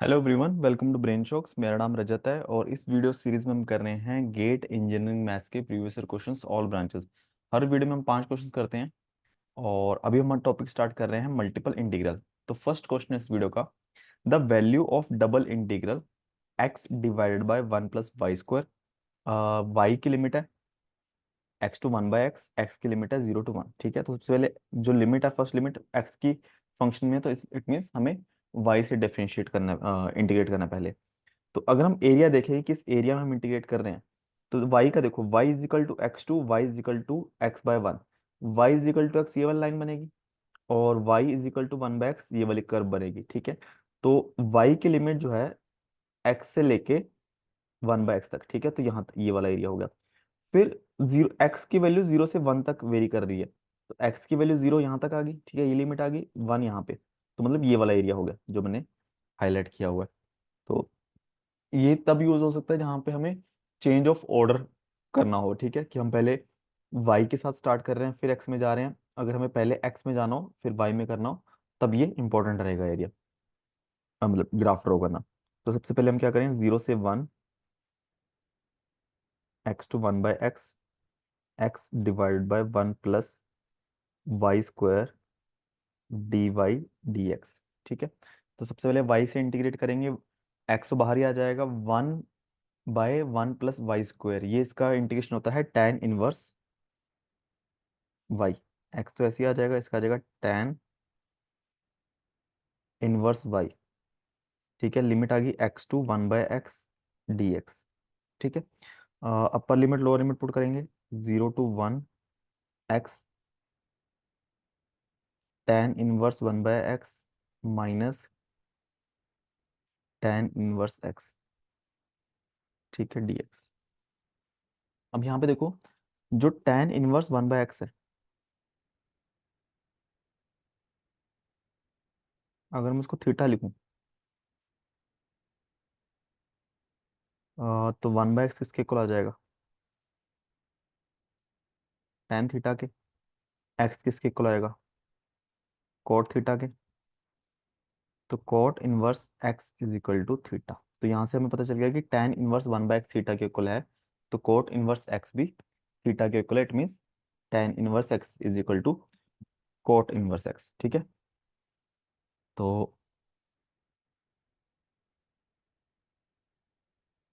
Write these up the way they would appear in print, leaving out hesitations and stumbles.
Hello everyone, welcome to Brain Shocks. मेरा नाम रजत है और इस वीडियो सीरीज में हम कर रहे हैं गेट इंजीनियरिंग मैथ्स के previous year questions all branches. हर वीडियो में हम 5 क्वेश्चंस करते हैं और अभी हम टॉपिक स्टार्ट कर रहे हैं मल्टीपल इंटीग्रल। तो फर्स्ट क्वेश्चन है इस वीडियो का, the value of double integral X divided by 1 + y²। Y की लिमिट है x to 1/x, एक्स की लिमिट है 0 to 1। ठीक है, तो सबसे पहले जो लिमिट है, फर्स्ट लिमिट एक्स की फंक्शन में, तो इट मीन्स हमें y से डिफरेंशिएट करना, इंटीग्रेट करना पहले। तो अगर हम एरिया देखें कि किस एरिया में हम इंटीग्रेट कर रहे हैं, तो y का देखो, y=x2, y=x/1। y=x ये वाली लाइन बनेगी और y=1/x ये वाली कर्व बनेगी। ठीक है, तो y की लिमिट जो है x से लेके 1/x तक। ठीक है, तो यहाँ ये वाला एरिया हो गया। फिर जीरो, एक्स की वैल्यू 0 से 1 तक वेरी कर रही है, तो एक्स की वैल्यू 0 यहाँ तक आ गई। ठीक है, ये लिमिट आ गई 1 यहाँ पे, तो मतलब ये वाला एरिया हो गया जो मैंने हाईलाइट किया हुआ है। तो ये तब यूज हो सकता है जहां पे हमें चेंज ऑफ ऑर्डर करना हो। ठीक है, कि हम पहले y के साथ स्टार्ट कर रहे हैं फिर x में जा रहे हैं। अगर हमें पहले x में जाना हो फिर y में करना हो, तब ये इंपॉर्टेंट रहेगा एरिया, मतलब ग्राफ ड्रॉ करना। तो सबसे पहले हम क्या करें, 0 से 1, x to 1/x, x divided by 1 + y² dy dx। ठीक है, तो सबसे पहले y से इंटीग्रेट करेंगे, x तो बाहर ही आ जाएगा, 1/1 + y², ये इसका इंटीग्रेशन होता है tan इनवर्स y। x तो ऐसे ही आ जाएगा, इसका आ जाएगा tan इनवर्स y। ठीक है, लिमिट आ गई x to 1/x dx। ठीक है, upper limit lower limit put करेंगे, 0 to 1 x tan inverse 1/x minus tan inverse x। ठीक है, dx। अब यहाँ पे देखो, जो tan इनवर्स 1/x है, अगर मैं उसको थीटा लिखूं, तो 1/x किसके इक्वल आ जाएगा, tan थीटा के। x किसके इक्वल आएगा, cot थीटा के। तो cot inverse x is equal to theta. तो यहाँ से हमें पता चल गया कि tan इनवर्स 1/x थीटा के इक्वल है, तो cot इनवर्स x भी थीटा के इक्वल है। It means tan inverse x is equal to cot inverse x। ठीक है, तो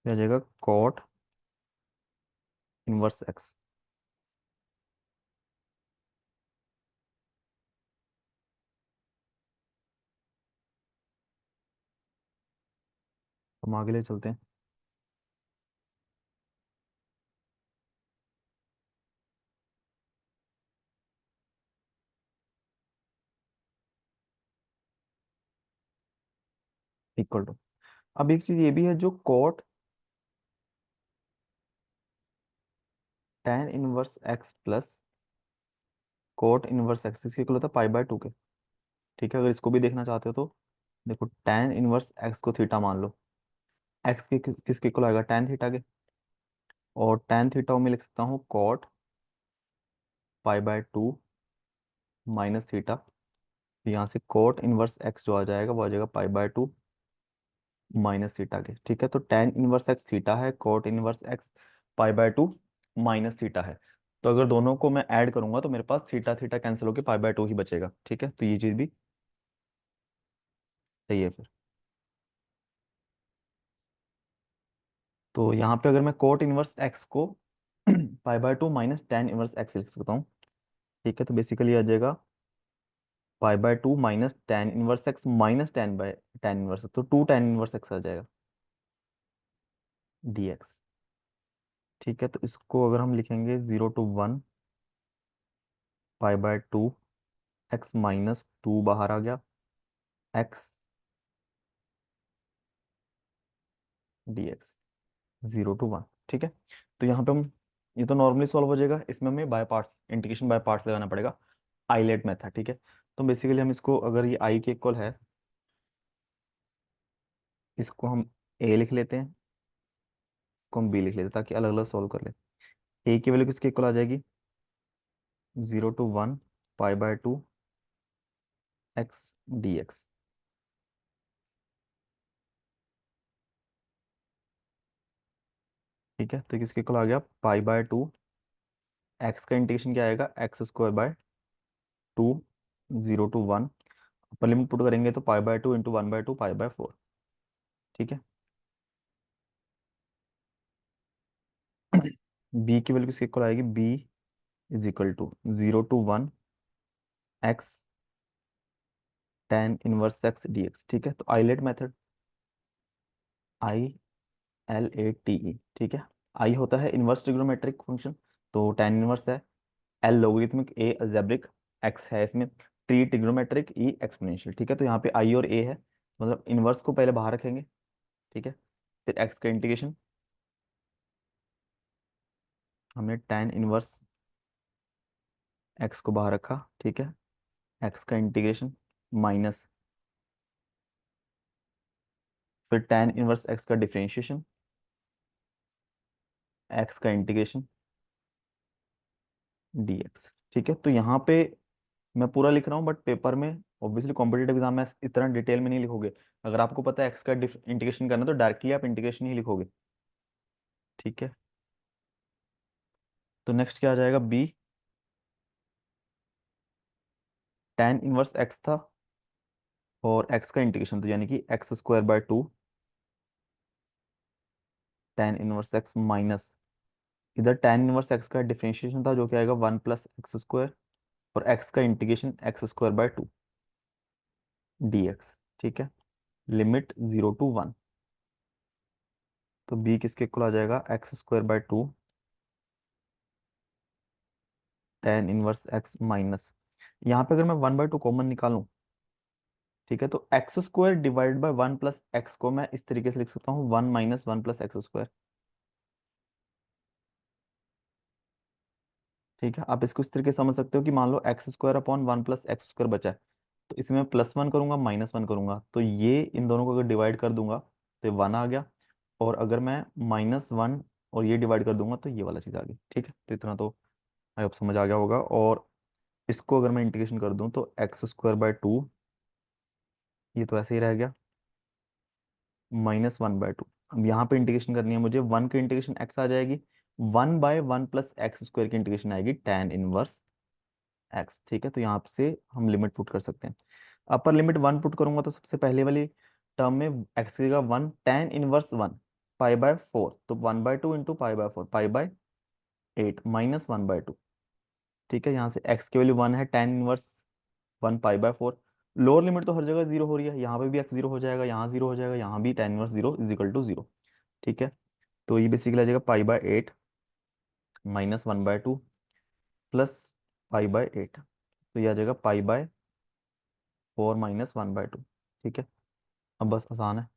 क्या आ जाएगा, cot इनवर्स x। हम आगे ले चलते हैं। इक्वल टू, अब एक चीज ये भी है, जो cot tan inverse x plus cot inverse x इसके इक्वल होता है π/2 के। ठीक है, अगर इसको भी देखना चाहते हो तो देखो, tan इनवर्स x को थीटा मान लो, x के किसके इक्वल आएगा, tan थीटा के। और tan थीटा में लिख सकता हूँ cot π/2 माइनस थीटा। यहाँ से cot इनवर्स x जो आ जाएगा वो आ जाएगा π/2 माइनस थीटा के। ठीक है, तो tan इनवर्स x थीटा है, cot inverse x π/2 minus theta है। तो अगर दोनों को मैं ऐड करूंगा तो मेरे पास थीटा थीटा कैंसिल होकर π/2 ही बचेगा। ठीक है, तो ये चीज भी सही है फिर। तो यहाँ पे अगर मैं cot इनवर्स x को π/2 माइनस tan इनवर्स x लिख सकता हूँ। ठीक है, तो बेसिकली आ जाएगा π/2 minus tan inverse x minus tan inverse, तो 2 tan इनवर्स x आ जाएगा dx। ठीक है, तो इसको अगर हम लिखेंगे 0 to 1 π/2, x माइनस 2 बाहर आ गया, x dx 0 to 1। ठीक है, तो यहाँ पे हम, ये तो नॉर्मली सॉल्व हो जाएगा, इसमें हमें by parts, integration by parts लगाना पड़ेगा, आइलेट मेथड। ठीक है, तो बेसिकली हम इसको, अगर ये i के इक्वल है, इसको हम a लिख लेते हैं, इसको हम b लिख लेते हैं, ताकि अलग अलग सॉल्व कर ले। a की वैल्यू किसके इक्वल आ जाएगी, 0 to 1 π/2 x dx। ठीक है, तो किसके इक्वल आ गया, π/2। एक्स का इंटीग्रेशन क्या आएगा, x² 2, 0 to 1। Upper limit put करेंगे तो π/2 इंटू 1/2 π/4। ठीक है। b की वैल्यू किसके इक्वल आएगी, b = 0 to 1 x tan−1x dx। ठीक है, तो आइलेट मेथड, ILATE। ठीक है। आई होता है इनवर्स ट्रिग्नोमेट्रिक फंक्शन, तो tan इनवर्स है, एल लोगरिथमिक, ए अलजेब्रिक, एक्स है इसमें टी ट्रिग्नोमेट्रिक, ई एक्सपोनेंशियल। ठीक है, तो यहाँ पे आई और ए है, मतलब इनवर्स को पहले बाहर रखेंगे। ठीक है, फिर एक्स का इंटीग्रेशन, हमने tan इनवर्स एक्स को बाहर रखा। ठीक है, एक्स का इंटीग्रेशन माइनस, फिर tan इनवर्स एक्स का डिफरेंशिएशन, एक्स का इंटीग्रेशन dx। ठीक है, तो यहाँ पे मैं पूरा लिख रहा हूँ, बट पेपर में ऑब्वियसली कॉम्पिटेटिव एग्जाम में इतना डिटेल में नहीं लिखोगे। अगर आपको पता है एक्स का इंटीग्रेशन करना है, तो डायरेक्टली आप इंटीग्रेशन ही लिखोगे। ठीक है, तो नेक्स्ट क्या आ जाएगा, बी tan इनवर्स एक्स था, और एक्स का इंटीग्रेशन तो यानी कि x² 2 tan inverse x minus, इधर tan इनवर्स एक्स का डिफरेंशिएशन था जो कि आएगा 1 + x², और एक्स का इंटीग्रेशन x² 2 dx। ठीक है, लिमिट 0 to 1। तो b किसके इक्वल आ जाएगा, x² 2 tan inverse x minus, यहाँ पे अगर मैं 1/2 कॉमन निकालूं, ठीक है, तो x² / 1 + x को मैं इस तरीके से लिख सकता हूँ, 1 - 1 + x²। ठीक है, आप इसको इस तरीके से समझ सकते हो कि मान लो x² / 1 + x² बचा है, तो इसमें +1 करूंगा, -1 करूंगा, तो ये इन दोनों को अगर डिवाइड कर दूंगा तो 1 आ गया, और अगर मैं -1 और ये डिवाइड कर दूंगा तो ये वाला चीज़ आ गई। ठीक है, तो इतना तो आई होप समझ आ गया होगा। और इसको अगर मैं इंटीग्रेशन कर दूं तो x² 2, ये तो ऐसे ही रह गया, -1/2। अब यहाँ पे इंटीग्रेशन करनी है मुझे, 1 की इंटीग्रेशन x आ जाएगी, 1/1 + x² की इंटीग्रेशन आएगी tan इनवर्स एक्स। ठीक है, तो यहाँ से हम लिमिट पुट कर सकते हैं। अपर लिमिट 1 पुट करूंगा तो सबसे पहले वाली टर्म में एक्स का 1 tan इनवर्स 1 π/4, तो 1/2 इंटू π/4 π/8 -1/2। ठीक है, यहाँ से x की वैल्यू 1 है, tan इनवर्स 1 π/4। लोअर लिमिट तो हर जगह जीरो हो रही है, यहाँ पे भी x जीरो हो जाएगा, यहाँ जीरो हो जाएगा, यहाँ भी tan इनवर्स 0 = 0। ठीक है, तो ये बेसिकली आ जाएगा π/8 -1/2 प्लस π/8, तो ये आ जाएगा π/4 -1/2। ठीक है, अब बस आसान है,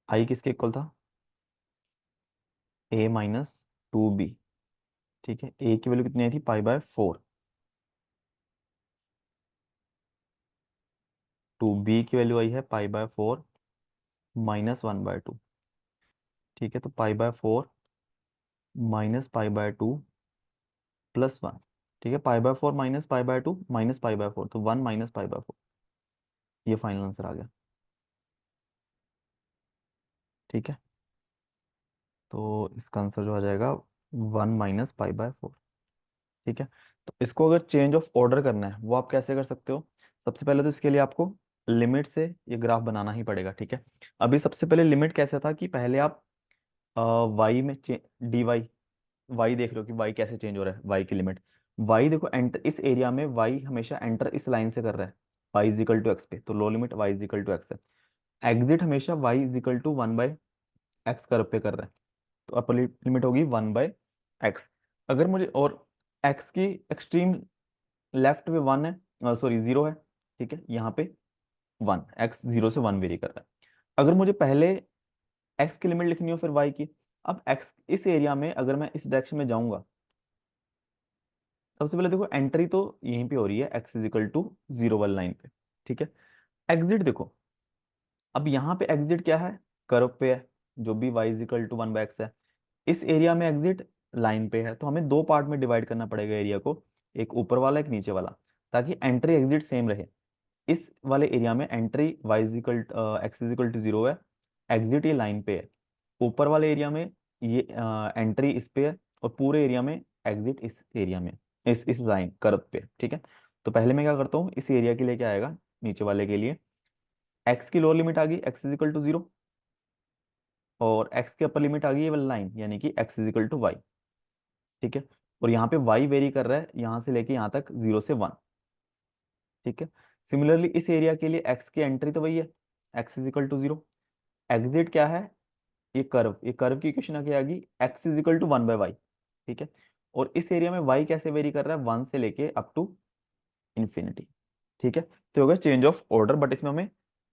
आई किसके इक्वल था, a - 2b। ठीक है, ए की वैल्यू कितनी आई थी, π/4, टू बी की वैल्यू आई है π/4 -1/2। ठीक है, तो π/4 -π/2 +1। ठीक है, π/4 -π/2 -π/4, तो 1 -π/4, ये फाइनल आंसर आ गया। ठीक है, तो इसका आंसर जो आ जाएगा 1 -π/4। ठीक है, तो इसको अगर चेंज ऑफ ऑर्डर करना है वो आप कैसे कर सकते हो, सबसे पहले तो इसके लिए आपको लिमिट से ये ग्राफ बनाना ही पड़ेगा। ठीक है, अभी सबसे पहले लिमिट कैसे था कि पहले आप वाई में डी वाई देख लो कि वाई कैसे चेंज हो रहा है, वाई की लिमिट, वाई देखो एंटर इस एरिया में, वाई हमेशा एंटर इस लाइन से कर रहा है, वाई इजिकल टू एक्स पे, तो low limit y equal to x है। एग्जिट हमेशा y equal to 1/x curve पे कर रहा है, तो अपर लिमिट होगी 1/x। अगर मुझे और x की एक्सट्रीम लेफ्ट पे 1 है, सॉरी 0 है। ठीक है, यहाँ पे 1, x 0 से 1 वेरी कर रहा है। अगर मुझे पहले x की लिमिट लिखनी हो फिर y की, अब x इस एरिया में अगर मैं इस डायरेक्शन में जाऊंगा, सबसे पहले देखो एंट्री तो यहीं पे हो रही है x = 0 वाली लाइन पे। ठीक है, एग्जिट देखो, अब यहाँ पे एग्जिट क्या है, कर्व पे है, जो भी y = 1/x है, इस एरिया में एग्जिट लाइन पे है, तो हमें दो पार्ट में डिवाइड करना पड़ेगा एरिया को, एक ऊपर वाला एक नीचे वाला, ताकि एंट्री एग्जिट सेम रहे। इस वाले एरिया में एंट्री x = 0 है, एग्जिट ये लाइन पे है। ऊपर वाले एरिया में ये एंट्री इस पे है और पूरे एरिया में एग्जिट इस एरिया में, इस लाइन कर्व पे, ठीक है। तो पहले मैं क्या करता हूँ, इस एरिया के लिए क्या आएगा, नीचे वाले के लिए एक्स की लोअर लिमिट आ गई एक्स इज इक्वल टू 0, और एक्स की अपर लिमिट आ गई ये वाली लाइन यानी कि X is equal to Y, ठीक है। और यहाँ पे वाई वेरी कर रहा है यहाँ से लेके यहाँ तक 0 से 1, ठीक है। सिमिलरली इस एरिया के लिए एक्स की एंट्री तो वही है, X is equal to 0, exit क्या है, ये कर्व की इक्वेशन आगे आ गई x is equal to 1/y, ठीक है। और इस एरिया में y कैसे वेरी कर रहा है, 1 से लेके अप टू इन्फिनिटी, ठीक है। तो होगा चेंज ऑफ ऑर्डर, बट इसमें हमें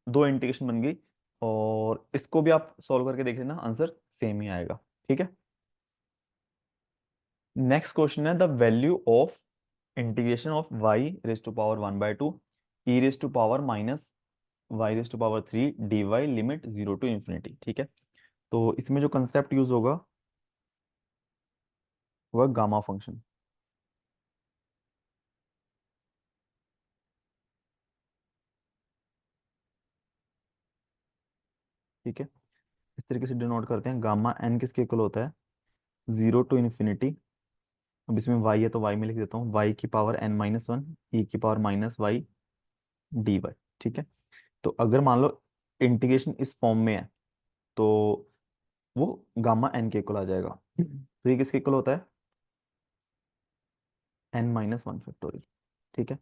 दो इंटीग्रेशन बन गई, और इसको भी आप सॉल्व करके देख लेना, आंसर सेम ही आएगा, ठीक है। नेक्स्ट क्वेश्चन है the value of integration of y raise to power 1/2 e raise to power minus y raise to power 3 dy limit 0 to infinity, ठीक है। तो इसमें जो कंसेप्ट यूज होगा वह गामा फंक्शन, ठीक है। इस तरीके से डिनोट करते हैं, गामा एन किसके इक्वल होता है, 0 टू इन्फिनिटी। अब इसमें y है तो y में लिख देता हूँ, y की पावर n-1 e की power minus y d y, ठीक है। तो अगर मान लो इंटीग्रेशन इस फॉर्म में है तो वो गामा एन के इक्वल आ जाएगा। तो ये किसके इक्वल होता है, n-1 फैक्टोरियल, ठीक है।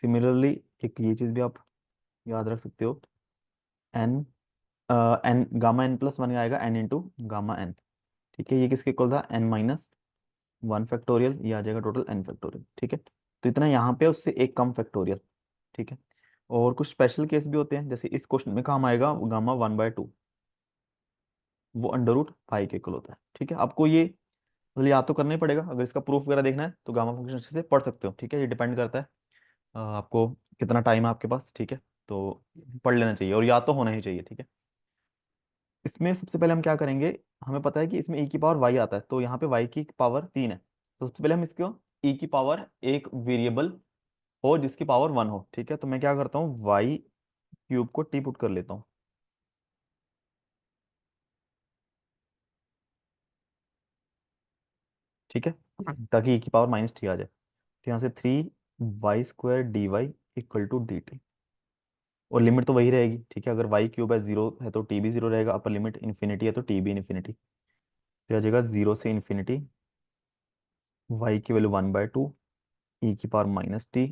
सिमिलरली एक ये चीज भी आप याद रख सकते हो, एन एन गामा n+1 आएगा n इंटू गामा एन, ठीक है। ये किसके इक्वल था, n-1 फैक्टोरियल, ये आ जाएगा टोटल n फैक्टोरियल, ठीक है। तो इतना यहाँ पे उससे एक कम फैक्टोरियल, ठीक है। और कुछ स्पेशल केस भी होते हैं, जैसे इस क्वेश्चन में काम आएगा गामा 1/2, वो अंडर रूट 5 के इक्वल होता है, ठीक है। आपको ये मतलब याद तो करना ही पड़ेगा, अगर इसका प्रूफ वगैरह देखना है तो गामा फंक्शन अच्छे से पढ़ सकते हो, ठीक है। ये डिपेंड करता है आपको कितना टाइम है आपके पास, ठीक है। तो पढ़ लेना चाहिए और याद तो होना ही चाहिए, ठीक है। इसमें सबसे पहले हम क्या करेंगे, हमें पता है कि इसमें e की पावर y आता है, तो यहाँ पे y की पावर 3 है, तो सबसे पहले हम इसको e की पावर एक वेरिएबल हो जिसकी पावर 1 हो, ठीक है। तो मैं क्या करता हूँ, y³ को t पुट कर लेता हूँ, ठीक है, ताकि e की पावर -t आ जाए। तो यहाँ से 3y² dy equal to dt, और लिमिट तो वही रहेगी, ठीक है। अगर y³ है 0 है तो t भी 0 रहेगा, अपर लिमिट इन्फिनिटी है तो t भी इन्फिनिटी, तो आ जाएगा 0 से इन्फिनिटी, y की वैल्यू 1/2 e की पावर -t,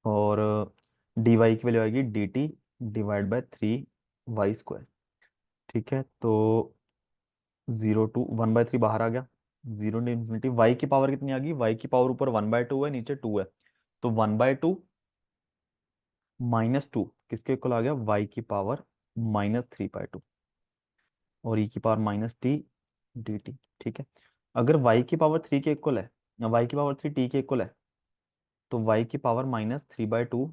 और dy की वैल्यू आएगी dt डिवाइड बाय 3y², ठीक है। तो 0 to 1/3 बाहर आ गया, 0 to इन्फिनिटी, y की पावर कितनी आ गई, y की पावर ऊपर 1/2 है नीचे 2 है, तो 1/2 -2 किसके इक्वल आ गया, y की पावर -3/2, और e की पावर -t dt, ठीक है। अगर y की पावर 3 के इक्वल है, y की पावर 3 t के इक्वल है, तो y की पावर -3/2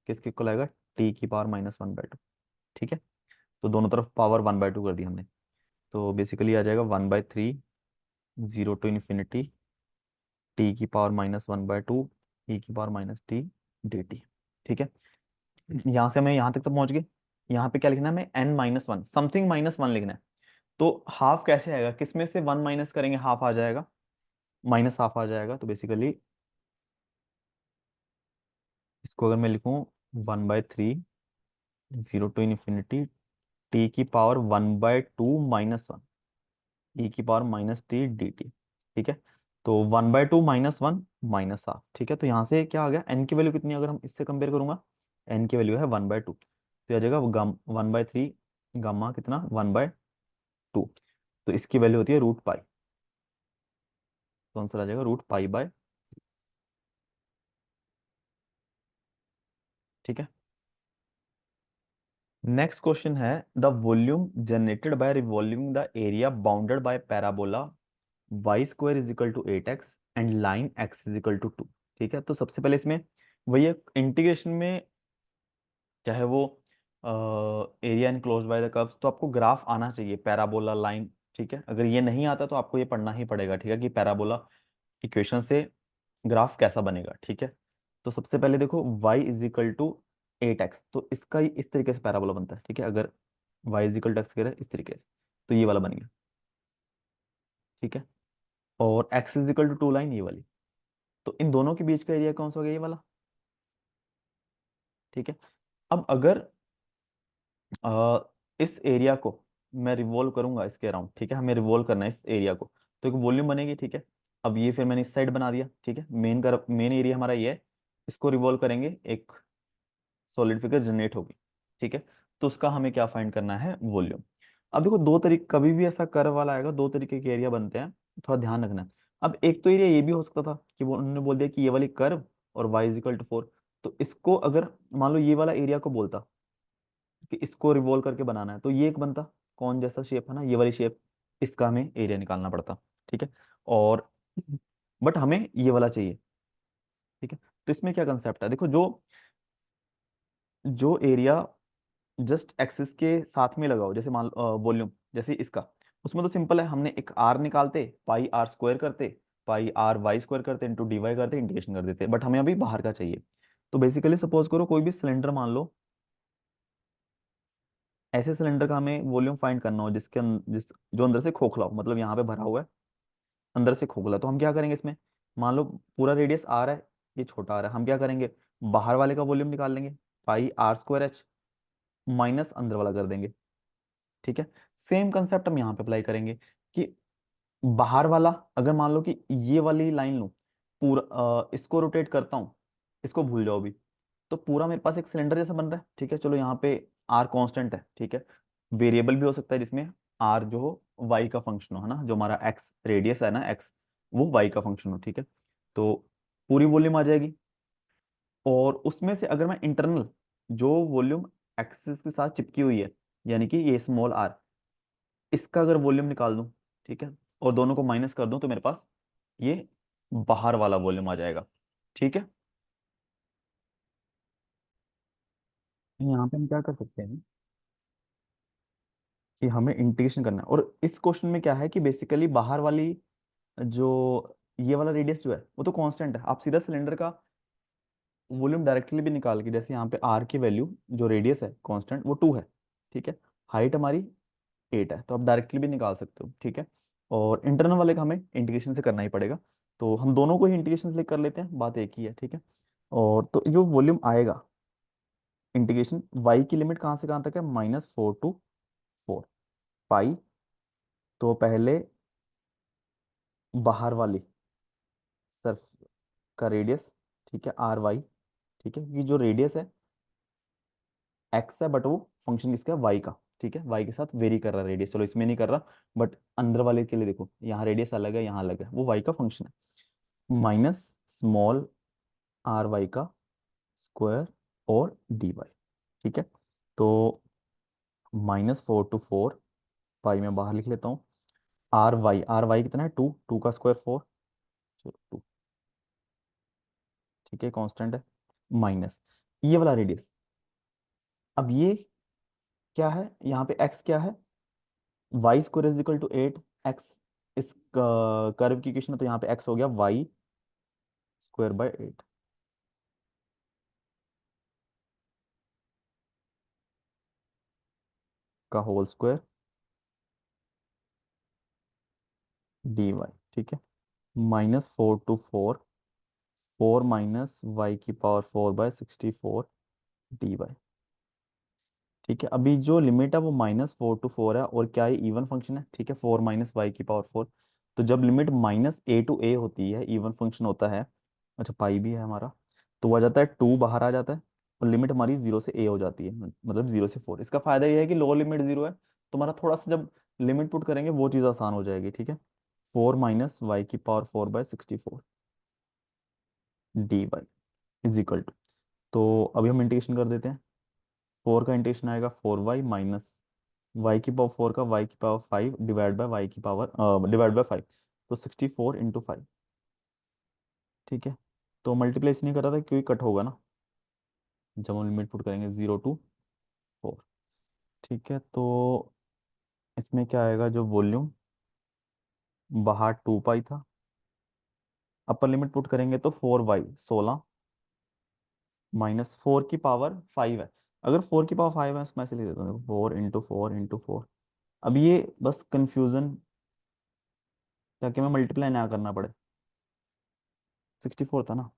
किसके इक्वल आएगा, t की पावर -1/2, ठीक है। तो दोनों तरफ पावर 1/2 कर दी हमने, तो बेसिकली आ जाएगा 1/3 0 to इन्फिनिटी टी की पावर -1/2 ई की पावर -t dt, ठीक है। यहाँ से हमें यहाँ तक तो पहुंच गए। यहाँ पे क्या लिखना है, हमें n-1 समथिंग -1 लिखना है। तो हाफ कैसे आएगा, किसमें से 1 माइनस करेंगे हाफ आ जाएगा, माइनस हाफ आ जाएगा। तो बेसिकली इसको अगर मैं लिखूं 1/3 0 to इन्फिनिटी टी की पावर 1/2 -1 ई की पावर -t dt, ठीक है। तो 1/2 -1 माइनस हाफ, ठीक है। तो यहाँ से क्या आ गया, n की वैल्यू कितनी है, अगर हम इससे कंपेयर करूंगा, n की वैल्यू है 1/2, तो आ जाएगा 1/3 गामा कितना 1/2, तो इसकी वैल्यू होती है √π, तो आंसर आ जाएगा √π/, ठीक है। नेक्स्ट क्वेश्चन है the volume generated by revolving the area bounded by parabola y² is equal to 8x and line x is equal to 2, ठीक है। तो सबसे पहले इसमें वही इंटीग्रेशन में, चाहे वो area enclosed by the curves, तो आपको ग्राफ आना चाहिए पैराबोला लाइन, ठीक है। अगर ये नहीं आता तो आपको ये पढ़ना ही पड़ेगा, ठीक है, कि पैराबोला इक्वेशन से ग्राफ कैसा बनेगा, ठीक है। तो सबसे पहले देखो y is equal to 8x, तो इसका इस तरीके से पैराबोला बनता है, ठीक है। अगर y is equal to x कह रहा है इस तरीके से, तो ये वाला बन गया। ठीक है, और x is equal to 2 line ये वाली। तो इन दोनों के बीच का एरिया कौन सा हो गया, ये वाला। ठीक है, अब अगर अ, इस एरिया को मैं रिवॉल्व करूंगा इसके अराउंड, ठीक है, हमें रिवॉल्व करना है इस एरिया को, तो एक वॉल्यूम बनेगी। ठीक है, अब ये फिर मैंने इस साइड बना दिया। ठीक है, मेन एरिया हमारा ये है, इसको रिवॉल्व करेंगे, एक सॉलिड फिगर जनरेट होगी। ठीक है, तो उसका हमें क्या फाइंड करना है, वॉल्यूम। अब देखो दो तरीके, कभी भी ऐसा कर्व वाला आएगा, दो तरीके के एरिया बनते हैं, थोड़ा ध्यान रखना है। अब एक तो एरिया ये भी हो सकता था कि वो उन्होंने बोल दिया कि ये वाली कर्व और y इज इक्वल टू 4, तो इसको अगर मान लो ये वाला एरिया को बोलता कि इसको रिवॉल्व करके बनाना है, तो ये एक बनता कौन जैसा शेप है ना, ये वाली शेप, इसका हमें एरिया निकालना पड़ता। ठीक है, और बट हमें ये वाला चाहिए। ठीक है, तो इसमें क्या कंसेप्ट है, देखो जो जो एरिया जस्ट एक्सिस के साथ में लगाओ, जैसे मान वॉल्यूम जैसे इसका, उसमें तो सिंपल है, हमने एक आर निकालते, पाई आर स्क्वायर करते, पाई आर वाई स्क्वायर करते, इंटू डी वाई करते, इंटीग्रेशन कर देते, बट हमें अभी बाहर का चाहिए। तो बेसिकली सपोज करो कोई भी सिलेंडर मान लो, ऐसे सिलेंडर का हमें वॉल्यूम फाइंड करना हो जिस जो अंदर से खोखला हो, मतलब यहाँ पे भरा हुआ है, अंदर से खोखला, तो हम क्या करेंगे इसमें, मान लो पूरा रेडियस आ रहा है, ये छोटा आ रहा है, हम क्या करेंगे, बाहर वाले का वॉल्यूम निकाल लेंगे, पाई आर स्क्वायर एच, माइनस अंदर वाला कर देंगे। ठीक है, सेम कंसेप्ट हम यहाँ पे अप्लाई करेंगे कि बाहर वाला, अगर मान लो कि ये वाली लाइन लूं, पूरा इसको रोटेट करता हूं, इसको भूल जाओ अभी, तो पूरा मेरे पास एक सिलेंडर जैसा बन रहा है। ठीक है, चलो यहाँ पे आर कांस्टेंट है। ठीक है, वेरिएबल भी हो सकता है जिसमें आर जो हो वाई का फंक्शन हो, है ना, जो हमारा एक्स रेडियस है ना एक्स, वो वाई का फंक्शन हो। ठीक है, तो पूरी वॉल्यूम आ जाएगी, और उसमें से अगर मैं इंटरनल जो वॉल्यूम एक्सिस के साथ चिपकी हुई है, यानी कि ये स्मॉल आर, इसका अगर वॉल्यूम निकाल दूं, ठीक है, और दोनों को माइनस कर दूं, तो मेरे पास ये बाहर वाला वॉल्यूम आ जाएगा। ठीक है, यहाँ पे हम क्या कर सकते हैं कि हमें इंटीग्रेशन करना है, और इस क्वेश्चन में क्या है कि बेसिकली बाहर वाली जो ये वाला रेडियस जो है वो तो कांस्टेंट है, आप सीधा सिलेंडर का वॉल्यूम डायरेक्टली भी निकाल के, जैसे यहाँ पे आर की वैल्यू जो रेडियस है कांस्टेंट वो 2 है। ठीक है, हाइट हमारी 8 है, तो आप डायरेक्टली भी निकाल सकते हो। ठीक है, और इंटरनल वाले का हमें इंटीग्रेशन से करना ही पड़ेगा, तो हम दोनों को ही इंटीग्रेशन से कर लेते हैं, बात एक ही है। ठीक है, और तो जो वॉल्यूम आएगा, इंटीग्रेशन वाई की लिमिट कहाँ से कहाँ तक है, -4 to 4 पाई, तो पहले बाहर वाली सर्फ का रेडियस, ठीक है, आर वाई। ठीक है, ये जो रेडियस है एक्स है, बट वो फंक्शन किसका है, वाई का। ठीक है, वाई के साथ वेरी कर रहा है रेडियस, चलो इसमें नहीं कर रहा, बट अंदर वाले के लिए देखो, यहाँ रेडियस अलग है, यहाँ अलग है, वो वाई का फंक्शन है, माइनस स्मॉल आर वाई का स्क्वायर और डी वाई। ठीक है, तो -4 to 4 पाई में बाहर लिख लेता हूँ, आर वाई कितना है, 2, 2 का स्क्वायर 4, 2। ठीक है, कांस्टेंट है, माइनस ये वाला रेडियस, अब ये क्या है, यहाँ पे एक्स क्या है, y square is equal to 8 x, इस कर्व की इक्वेशन है, तो यहाँ पे एक्स हो गया वाई स्क्वायर बाय 8 का होल स्क्वायर डी वाई। ठीक है, -4 to 4, 4 - y⁴/64 डी वाई। ठीक है, अभी जो लिमिट है वो -4 to 4 है, और क्या है, इवन फंक्शन है। ठीक है, 4 - y⁴, तो जब लिमिट -a to a होती है, इवन फंक्शन होता है, अच्छा पाई भी है हमारा, तो वो आ जाता है 2 बाहर आ जाता है, और लिमिट हमारी 0 से a हो जाती है, मतलब 0 से 4। इसका फायदा ये है कि लोअर लिमिट 0 है, तो हमारा थोड़ा सा जब लिमिट पुट करेंगे वो चीज़ आसान हो जाएगी। ठीक है, 4 - y⁴/64 d y is equal to, तो अभी हम इंटीग्रेशन कर देते हैं, 4 का इंटीग्रेशन आएगा 4y माइनस y⁴ का y⁵ divide by divide by 5, तो 64 × 5। ठीक है, तो मल्टीप्लाई इसलिए कर रहा था क्योंकि कट होगा ना जब हम लिमिट पुट करेंगे 0 to 4। ठीक है, तो इसमें क्या आएगा, जो वॉल्यूम बाहर 2 पाई था, अपर लिमिट पुट करेंगे तो 4y 16 -4 की पावर 5 है, अगर 4 की पावर 5 है उसमें ऐसे लिख देता हूँ, 4 × 4 × 4। अब ये बस कंफ्यूजन ताकि हमें मल्टीप्लाई ना करना पड़े। 64 था ना।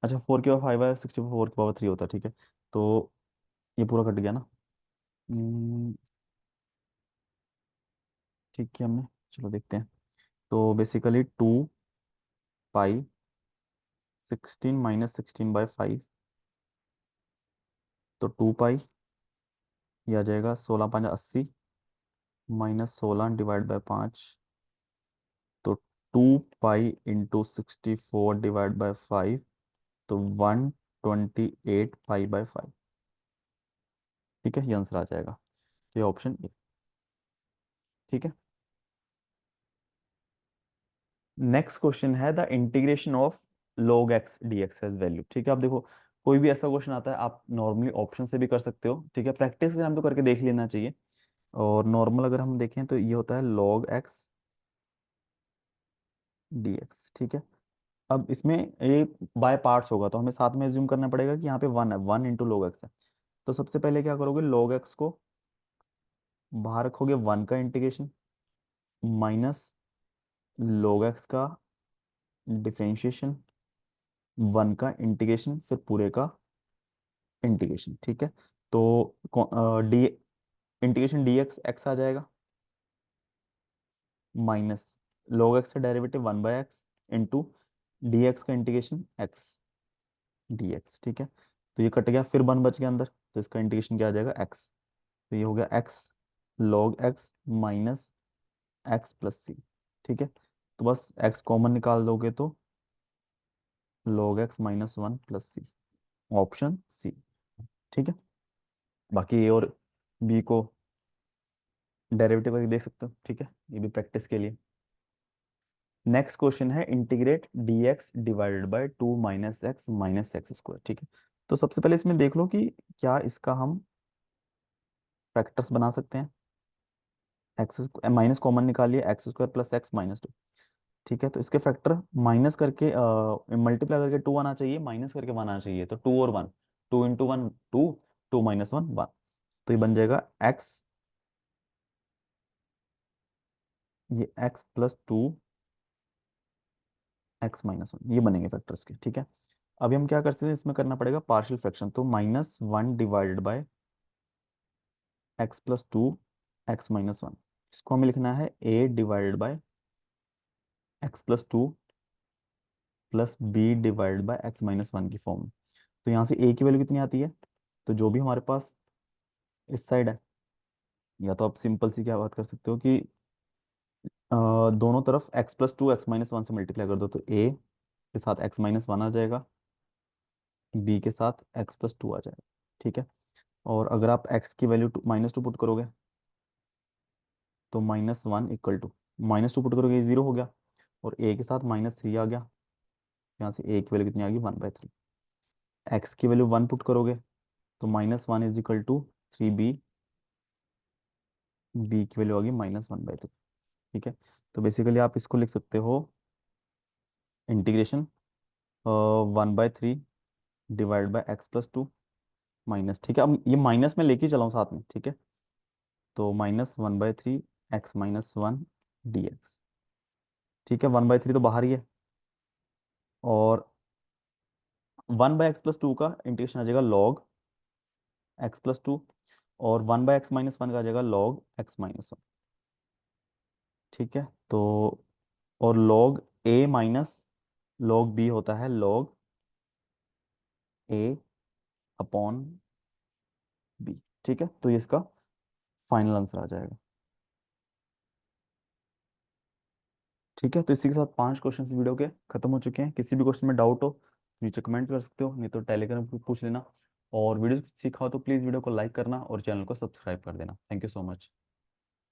अच्छा, 4 की पावर 5 है, 64 की पावर 3 होता है, ठीक है। तो ये पूरा कट गया ना। हम्म, ठीक है हमने। चलो देखते हैं। तो बेसिकली 2 पाई 16 - 16/5। तो 2 पाई, ये आ जाएगा 16×5 = 80, -16 डिवाइड बाय 5। तो 2 पाई × 64 डिवाइड बाय 5, तो 128 पाई/5। ठीक है, ये आंसर आ जाएगा। तो ये ऑप्शन ए। ठीक है। नेक्स्ट क्वेश्चन है the integration of log x dx as value. ठीक है, आप देखो, कोई भी ऐसा क्वेश्चन आता है, आप नॉर्मली ऑप्शन से भी कर सकते हो। ठीक है, प्रैक्टिस हम तो करके देख लेना चाहिए। और नॉर्मल अगर हम देखें तो ये होता है log x dx। ठीक है। अब इसमें ये बाय पार्ट्स होगा, तो हमें साथ में एज्यूम करना पड़ेगा कि यहाँ पे 1 है, 1 × log x है। तो सबसे पहले क्या करोगे, log x को बाहर रखोगे, 1 का इंटीग्रेशन माइनस log x का डिफरेंशिएशन, 1 का इंटीग्रेशन, फिर पूरे का इंटीग्रेशन। ठीक है। तो d integration d x x आ जाएगा, माइनस log x का derivative 1/x into d x का इंटीग्रेशन एक्स डी एक्स। ठीक है। तो ये कट गया, फिर 1 बच गया अंदर, तो इसका इंटीग्रेशन क्या आ जाएगा, एक्स। तो ये हो गया x log x minus x plus c. ठीक है। तो बस एक्स कॉमन निकाल दोगे तो log x -1 + c, option C. ठीक है। बाकी ए और बी को डेरिवेटिव करके देख सकते हो। ठीक है, ये भी प्रैक्टिस के लिए। नेक्स्ट क्वेश्चन है integrate dx divided by 2 - x - x²। ठीक है। तो सबसे पहले इसमें देख लो कि क्या इसका हम फैक्टर्स बना सकते हैं। एक्स माइनस कॉमन निकालिए, x² + x - 2। ठीक है। तो इसके फैक्टर माइनस करके मल्टीप्लाई करके 2 आना चाहिए, माइनस करके 1 आना चाहिए। तो 2 और 1, 2 × 1 2, 2 - 1 1। तो ये बन जाएगा x, ये x + 2 x - 1, ये बनेंगे फैक्टर्स के। ठीक है। अभी हम क्या कर सकते हैं, इसमें करना पड़ेगा पार्शियल फ्रैक्शन। तो -1 डिवाइडेड बाय x + 2 x - 1। इसको हमें लिखना है a divided by x + 2 plus b divided by x - 1 की फॉर्म में। तो यहाँ से a की वैल्यू कितनी आती है, तो जो भी हमारे पास इस साइड है, या तो आप सिंपल सी क्या बात कर सकते हो कि दोनों तरफ x + 2 x - 1 से मल्टीप्लाई कर दो, तो a के साथ x - 1 आ जाएगा, b के साथ x + 2 आ जाएगा। ठीक है। और अगर आप x की वैल्यू -2 पुट करोगे, तो -1 = -2 पुट करोगे, 0 हो गया। और a के साथ -3 आ गया, यहाँ से a की वैल्यू कितनी आ गई, 1/3। x की वैल्यू 1 पुट करोगे, तो -1 = 3b, b की वैल्यू आ गई -1/3। ठीक है। तो बेसिकली आप इसको लिख सकते हो integration 1/3 divide by x + 2 minus. ठीक है, अब ये माइनस में लेके चला हूँ साथ में। ठीक है। तो -1/3 x - 1 dx। ठीक है, 1/3 तो बाहर ही है, और 1/x + 2 का इंटीग्रेशन आ जाएगा log x + 2, और 1/x - 1 का आ जाएगा log x - 1। ठीक है। तो और log a minus log b होता है log a/b। ठीक है। तो ये इसका फाइनल आंसर आ जाएगा। ठीक है। तो इसी के साथ 5 क्वेश्चन वीडियो के खत्म हो चुके हैं। किसी भी क्वेश्चन में डाउट हो नीचे कमेंट कर सकते हो, नहीं तो टेलीग्राम पे पूछ लेना। और वीडियो सीखा हो तो प्लीज़ वीडियो को लाइक करना और चैनल को सब्सक्राइब कर देना। Thank you so much.